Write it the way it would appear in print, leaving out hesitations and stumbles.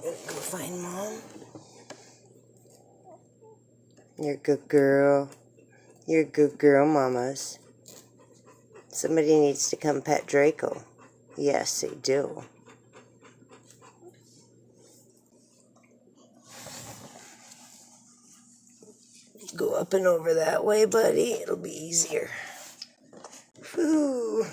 Go find Mom. You're a good girl. You're a good girl, Mamas. Somebody needs to come pet Draco. Yes, they do. Go up and over that way, buddy. It'll be easier. Whew.